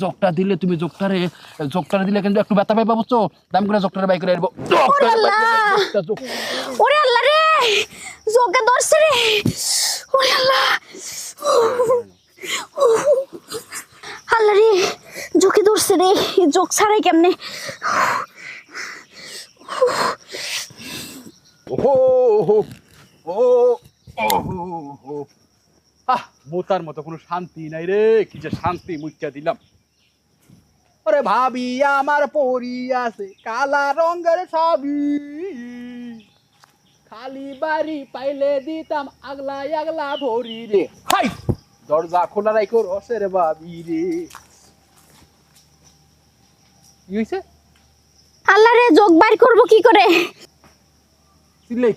জগটা দিলে তুমি জগটারে দিলে কিন্তু একটু ব্যথা পাইবা বুঝছো দাম করে জগটারে বাই করে আনবো ওরে আল্লাহ রে জগটা ধরছে রে ওরে আল্লাহ আল্লাহ রে জোকে ধরছে রে জোক ছাড়াই কেমনে মোতার মতো কোনো শান্তি নাই রে কি যে শান্তি মুইটা দিলাম ওরে ভাবি আমার পরি আছে কালা রঙের ছবি খালি বাড়ি পাইলে দিতাম আগলা আগলা ভরি রে হাই দরজা খোলা রাখো রসের ভাবি রে কি হইছে আল্লাহ রে জোক বাইর করবো কি করে চিল্লাই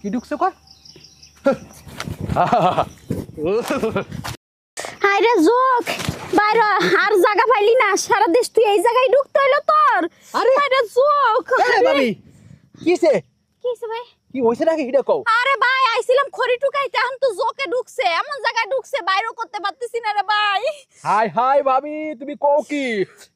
কি ঢুকছে কয় হায় রে জোক বাইরে আর জায়গা পাইলি না সারা দেশ তুই এই জায়গায় ঢুকতে হইলো তোর আরে হায় রে জোক ভাবি কিছে কিছে ভাই কি হইছে নাকি এটা কও আরে ভাই আইছিলাম খড়ি টুকাইতে এখন তো জোকে ঢুকছে এমন জায়গায় ঢুকছে বাইরেও করতে পারতেছি না রে ভাই হাই হাই ভাবি তুমি কও কি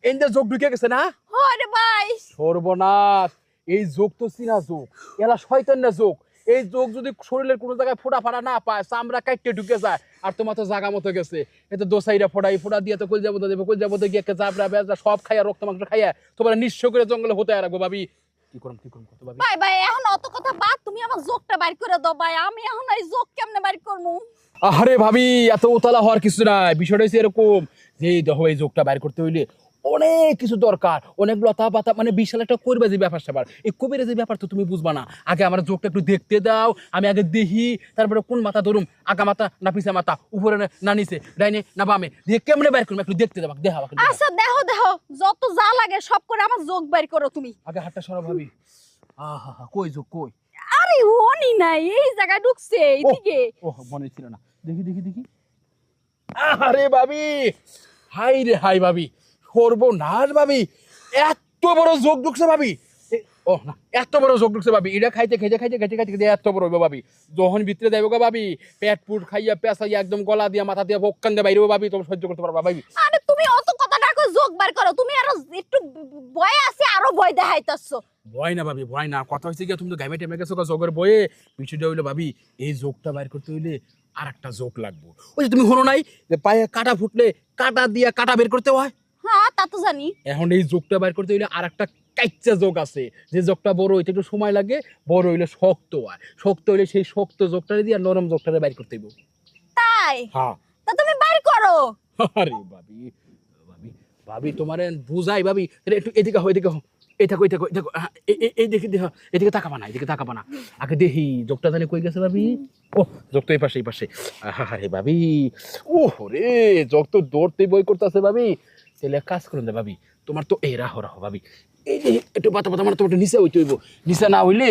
এন্ডে যোগ ঢুকে গেছে না হয় রে ভাই সর্বনাশ এই যোগ তো চিনা যোগ এলা শয়তান না যোগ এই যোগ যদি শরীরের কোনো জায়গায় ফোড়া ফাড়া না পায় চামড়া কাটতে ঢুকে যায় আর তোমার তো জায়গা মতো গেছে এতে দোসাইরা ফোড়া দিয়ে তো কই যাবো গিয়ে একটা চাপড়া বেজা সব খাইয়া রক্ত মাংস খাইয়া তোমার নিঃস্ব করে জঙ্গলে হতে রাখবো ভাবি কি করুন কত ভাবি ভাই ভাই এখন অত কথা বাদ তুমি আমার জোকটা বাইর করে দাও ভাই আমি এখন এই জোক কেমনে বাইর করবো আরে ভাবি এত উতলা হওয়ার কিছু নাই বিষয়টা হচ্ছে এরকম যে দেখো এই যোগটা বাইর করতে হইলে অনেক কিছু দরকার অনেক লতা পাতা মানে বিশাল একটা করবে যে ব্যাপার স্যাপার এই কবিরের যে ব্যাপার তো তুমি বুঝবা না আগে আমার যোগটা একটু দেখতে দাও আমি আগে দেখি তারপরে কোন মাথা ধরুম আগা মাথা না পিছা মাথা উপরে না নিচে ডাইনে না বামে দিয়ে কেমনে বাইর করুম একটু দেখতে দাও দেখাও আচ্ছা দেখো যত যা লাগে সব করে আমার যোগ বাইর করো তুমি আগে হাতটা সরা ভাবি আহা কই যোগ কই আরে ওনি নাই এই জায়গায় ঢুকছে এইদিকে ও মনে ছিল না দেখি আরে ভাবি হাই রে হাই ভাবি সর্বনাশ ভাবি এত বড় যোগ ঢুকছে ভাবি ও না এত বড় যোগ ঢুকছে ভাবি এটা খাইতে এত বড় হইব ভাবি যখন ভিতরে যাইব গো ভাবি পেট পুট খাইয়া পেঁচাইয়া একদম গলা দিয়া মাথা দিয়া ভোক্কান দিয়ে বাইরে ভাবি তুমি সহ্য করতে পারবা ভাবি আরে তুমি অত কথা না কই যোগ বার করো তুমি আরো একটু ভয় আছে আরো ভয় দেখাইতাছো ভয় না ভাবি ভয় না কথা হইছে কি তুমি তো গাইমে টেমে গেছো যোগের বয়ে বিষয়টা হইলো ভাবি এই যোগটা বাইর করতে হইলে আর একটা যোগ লাগবো ওই যে তুমি হলো নাই যে পায়ে কাটা ফুটলে কাটা দিয়া কাটা বের করতে হয় হ্যাঁ তা তো জানি এখন এই যোগটা বাইর করতে হইলে আর একটা কাইচ্চা যোগ আছে যে যোগটা বড় হইতে একটু সময় লাগে বড় হইলে শক্ত হয় শক্ত হইলে সেই শক্ত যোগটারে দিয়ে নরম যোগটারে বাইর করতে হইব তাই হ্যাঁ তা তুমি বাইর করো আরে ভাবি তোমারে বুঝাই ভাবি একটু এদিকে হও এই থাকো এই দেখো এদিকে তাকাবা না আগে দেখি যোগটা জানি কই গেছে ভাবি ও যোগ তো এই পাশে আরে ভাবি ও রে যোগ তো দৌড়তে বই করতেছে ভাবি তাহলে কাজ করুন ভাবি তোমার তো এই রাহো ভাবি এই যে একটু পাতা মানে তোমার নিচে হইতে হইব নিচে না হইলে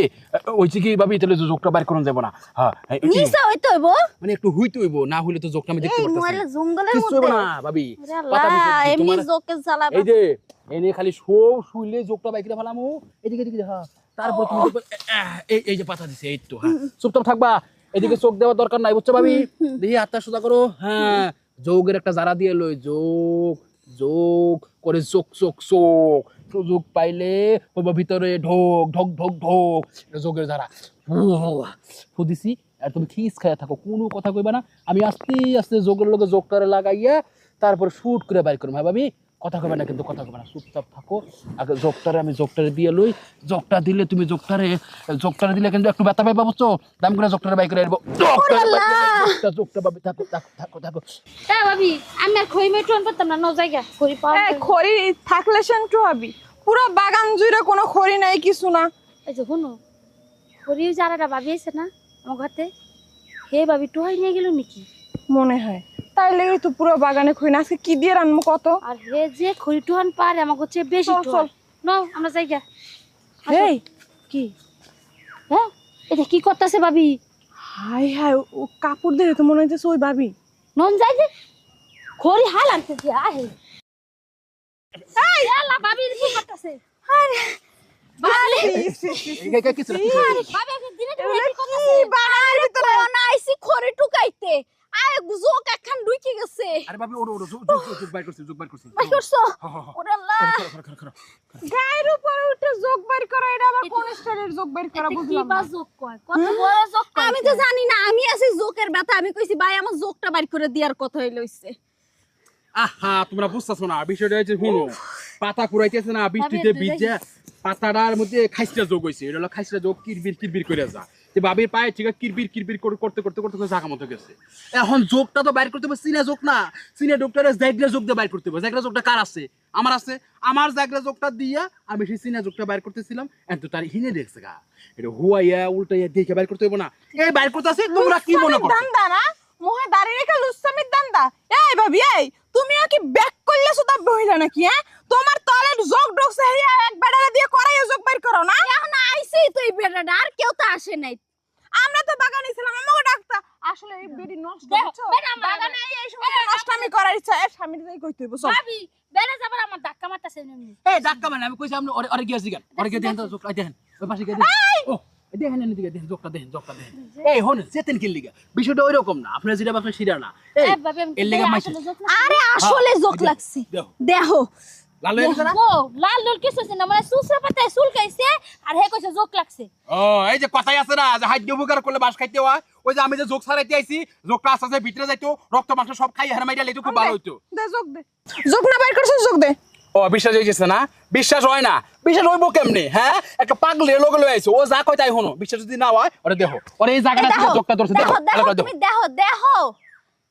হইছে কি ভাবি তাহলে যোগটা বাইর করুন যাব না হ্যাঁ নিচে হইতে হইব মানে একটু হইতে হইব না হইলে তো যোগটা আমি দেখতে পারতাছি এই মোবাইলে জঙ্গলের কিছু মধ্যে না ভাবি পাতা এমনি যোগকে চালাবা এই যে এনে খালি শুইলে যোগটা বাইকরে ফেলামু এদিকে হ্যাঁ তারপর তুমি এই যে পাতা দিছে এই তো হ্যাঁ চুপচাপ থাকবা এদিকে চোখ দেওয়ার দরকার নাই বুঝছো ভাবি দেখি হাতটা সোজা করো হ্যাঁ যোগের একটা জারা দিয়ে লই যোগ করে চোখ সুযোগ পাইলে হইব ভিতরে ঢোক যোগের জারা ফুদিছি আর তুমি খিস খাইয়া থাকো কোনো কথা কইবা না আমি আস্তে আস্তে যোগের লগে যোগটারে লাগাইয়া তারপর শুট করে বাইর করবো হ্যাঁ ভাবি কথা কবে না কিন্তু কথা কবে না চুপচাপ থাকো আগে যোগটারে দিয়ে লই যোগটা দিলে তুমি যোগটারে দিলে কিন্তু একটু ব্যথা পাইবা বুঝছো দাম করে যোগটারে বাই করে আনবো যোগটা ভাবি থাকো ভাবি আমি আর খই মেটন পারতাম না জায়গা খড়ি পাওয়া খড়ি থাকলে সেন্টু হবি পুরো বাগান জুড়ে কোনো খড়ি নাই কিছু না এই যে শুনো খড়ি যারাটা ভাবি আছে না আমার ঘরতে হে ভাবি টোহাই নিয়ে গেল নাকি মনে হয় তাই লেগে তো পুরো বাগানে খড়ি না আজকে কি দিয়ে রান্না কত আর হে যে খড়ি টোহান পারে আমার হচ্ছে বেশি চল নাও আমরা জায়গা এই কি হ্যাঁ এটা কি করতেছে ভাবি হাই ও কাপড় দিয়ে তো মনে হইতেছে ওই ভাবি নন যাই যে খড়ি হাল আনতে দিয়া আহে এই আল্লাহ ভাবি কি করতেছে আরে ভাবি কিছু ভাবি দিনে কি করতেছে বাড়ির ভিতরে না আইছি খড়ি টুকাইতে আয় যোগ একখান ঢুকে গেছে। আরে ভাবি ওড়ো ওড়ো যোগ বাইর করছি ভাই করছো ওরে আল্লাহ গায়ের উপর উঠে যোগ বের করা, এটা আবার কোন স্টাইলের যোগ বের করা কি বুঝলাম বা না। যোগ কয়, কত বড় যোগ কয়। আমি তো জানি না, আমি আছি যোগের ব্যথা। আমি কইছি ভাই আমার যোগটা বাইর করে দেওয়ার কথা হইছে। আহা তোমরা বুঝতেছো না বিষয়টা হচ্ছে শুনো, পাতা কুড়াইতেছে না বৃষ্টিতে ভিজে পাতাটার মধ্যে খাইসটা যোগ হইছে। এটা হলো খাইসটা যোগ কিরবির কিরবির করে যা যে বাবির পায়ে ঠিক কিরবির কিরবির করতে করতে করতে জায়গা মতো গেছে। এখন যোগটা তো বাইর করতে হবে সিনা যোগ না, সিনা ডক্টরে জায়গা যোগ দিয়ে বাইর করতে হবে। জায়গা যোগটা কার আছে? আমার আছে। আমার জায়গা যোগটা দিয়া আমি সেই সিনা যোগটা বাইর করতেছিলাম, এত তার হিনে দেখছে গা এটা হুয়াইয়া উল্টাইয়া দেখে বাইর করতে হবে না। এই বাইর করতে আছে তোমরা কি মনে করো? দান্দা না মোহে দাঁড়িয়ে রেখে লুসামির দান্দা। এই ভাবি এই তুমিও কি ব্যাক করলে সুদা বহিলা নাকি? হ্যাঁ তোমার তলের যোগ ঢুকছে হিয়া এক বেড়া দিয়ে করাই যোগ বের করো না। এখন আইছি তো এই বেটাটা, আর কেউ তো আসে নাই। আমরা তো বাগানে ছিলাম, আমাকে ডাক্তার আসলে এই বেডি নষ্ট করছো। বাগানে এই সময় নষ্ট আমি করার ইচ্ছা এর স্বামীর যাই কইতে হইব। চল ভাবি বেড়ে যাবার আমার ধাক্কা মারতাছে এমনি। এই ডাক্কা মানে আমি কইছি আপনি ওরে গিয়ে জিগান, ওরে গিয়ে দেখেন তো যোগটা দেখেন, ওই পাশে গিয়ে দেখেন। ও দেখেন এনে দিকে দেখেন যোগটা দেখেন। এই হন যেতেন কি লিগা বিষয়টা ওইরকম না, আপনার যেটা আপনার সিরা না। এই এর লিগা মাইছে আরে আসলে যোগ লাগছে। দেখো লাল হয়ে গেছে না? ও লাল লাল কিছু না, মানে সুসরা পাতায় চুলকাইছে আর হে কইছে যোগ লাগছে। ও এই যে কথাই আছে না যে হাইদ্য উপকার করলে বাস খাইতে হয়, ওই যে আমি যে যোগ ছাড়াইতে আইছি যোগটা আস্তে আস্তে ভিতরে যাইতো, রক্ত মাংস সব খাই হার মাইরা লইতো, খুব ভালো হইতো। দে যোগ দে। যোগ না বের করছিস যোগ দে। ও বিশ্বাস হয়ে গেছে না? বিশ্বাস হয় না? বিশ্বাস হইব কেমনে? হ্যাঁ একটা পাগলের লগে লই আইছো, ও যা কয় তাই হনো। বিশ্বাস যদি না হয় ওরে দেখো, ওরে এই জায়গাটা থেকে যোগটা ধরছে দেখো, দেখো তুমি দেখো দেখো,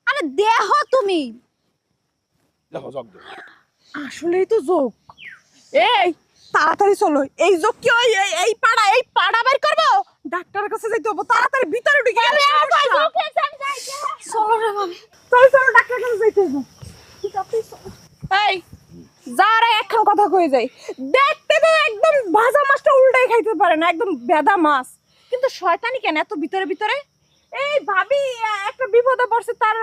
আরে দেখো তুমি দেখো যোগ দেখো। আসলেই তো যোগ। এই তাড়াতাড়ি চলো, এই যোগ কি ওই এই পাড়া বের করবো? ডাক্তারের কাছে যাইতে হবে তাড়াতাড়ি, ভিতরে ঢুকে গেলে চলো রে ভাবি। চলো ডাক্তারের কাছে যাইতে হবে। এই যারা একখান কথা কয়ে যায়, দেখতে তো একদম ভাজা মাছটা উল্টাই খাইতে পারে না, একদম বেদা মাছ, কিন্তু শয়তানি কেন এত ভিতরে ভিতরে? এই ভাবি একটা বিপদে পড়ছে, তার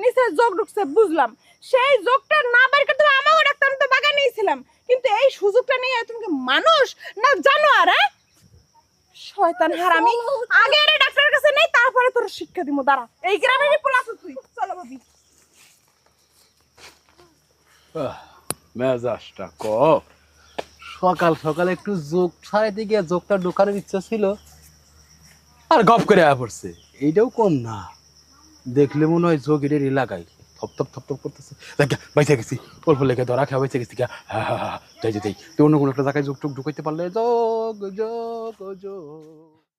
নিচে যোগ ঢুকছে বুঝলাম, সেই যোগটা না বের করতে আমাকে ডাক্তার তো বাগানে নিয়েছিলাম, কিন্তু এই সুযোগটা নিয়ে তুমি কি মানুষ না জানোয়ার? হ্যাঁ শয়তান হারামি, আগে আরে ডাক্তারের কাছে নেই তারপরে তোর শিক্ষা দিমু। দাঁড়া, এই গ্রামেরই পোলাছ তুই। চলো ভাবি। মেজাজটা ক সকাল সকাল একটু যোগ ছাড়াইতে গিয়ে যোগটা ঢোকানোর ইচ্ছা ছিল আর গপ করে আয়া পড়ছে। এইটাও কম না, দেখলে মনে হয় যোগ এটার এলাকায় থপ থপ থপ থপ করতেছে। বাইসে গেছি অল্প লেগে ধরা খেয়া বাইসে গেছি। যাই তুই অন্য কোনো একটা জায়গায় যোগ টোক ঢুকাইতে পারলে যোগ যোগ যোগ